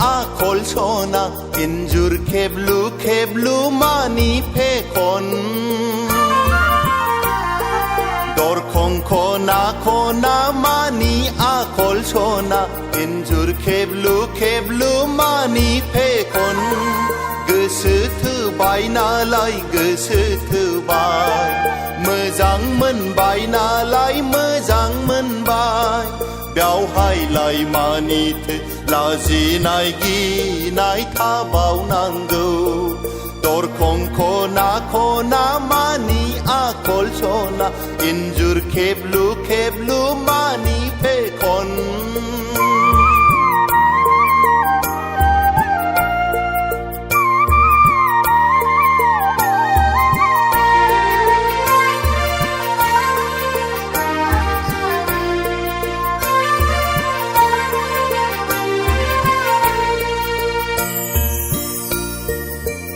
आखल सना इन्जुर खेबलु खेबलु मानि फेखन दरखं खना खना मानि आखल सना इन्जुर खेबलु खेबलु मानि फेखन गोसो थोबाय नालाय गोसो थोबाय मोजां मोनबाय नालाय मोजां मोनबाय बेवहायलाय मानिथो लाजिनाय गिनाय थाबावनांगौ दरखं खना खना मानि आखल सना इन्जुर खेबलु खेबलु मानि फेखन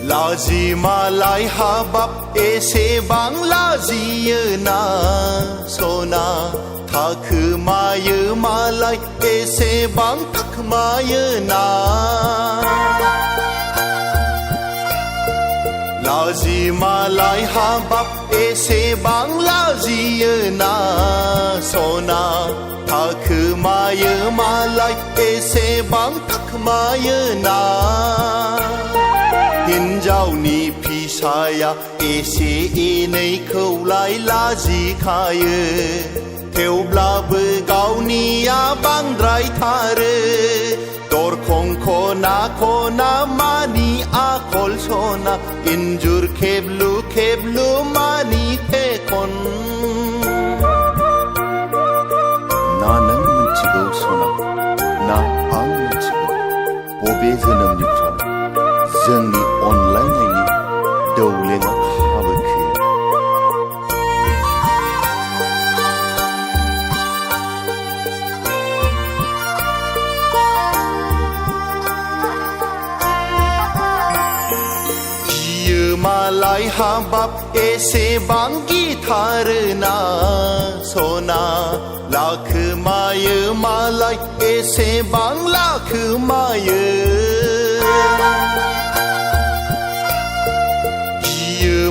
लाजि मालाय हाबाब एसेबां लाजियोना सना थाखोमायो मालाय एसेबां थाखोमायोना लाजि मालाय हाबाब एसेबां लाजियोना सना थाखोमायो मालाय एसेबां थाखोमायोना हिन्जावनि फिसाया एसे एनैखौलाय लाजिखायो थेवब्लाबो गावनिया बांद्रायथारो दरखं खना खना मानि आखल सना इन्जुर खेबलु खेबलु मानि फेखन ना नों मिथिगौ सना ना आं मिथिगौ बबे जोनोमनिफ्राय जोंनि अनलायनायनि दौलेंआ हाबोखो गियो मालाय हाबाब एसेबां गिथारोना सना लाखोमायो मालाय एसेबां लाखोमायो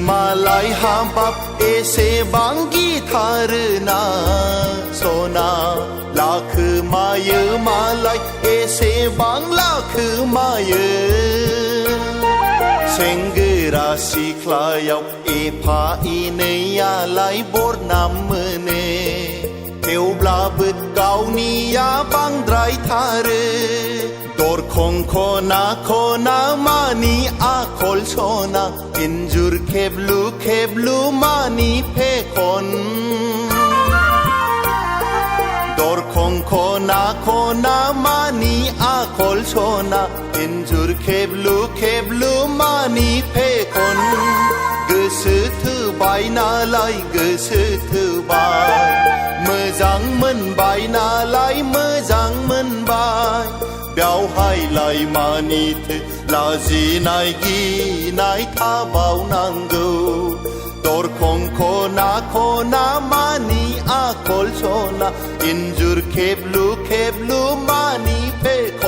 मालाय हाबाब एसेबां गिथारोना सना लाखोमायो मालाय एसेबां लाखोमायो सेंग्रा सिख्लायाव एफा एनैयालाय बरनाम मोनो थेवब्लाबो गावनिया बांद्रायथारो दरखं खना खना मानि आखल सना इन्जुर खेबलु खेबलु मानि फेखन दरखं खना खना मानि आखल सना इन्जुर खेबलु खेबलु मानि फेखन गोसो थोबाय नालाय गोसो थोबाय मोजां मोनबाय नालाय मोजां मोनबाय बेवहायलाय मानिथो लाजिनाय गिनाय थाबावनांगौ दरखं खना खना मानि आखल सना इन्जुर खेबलु खेबलु मानि फेखन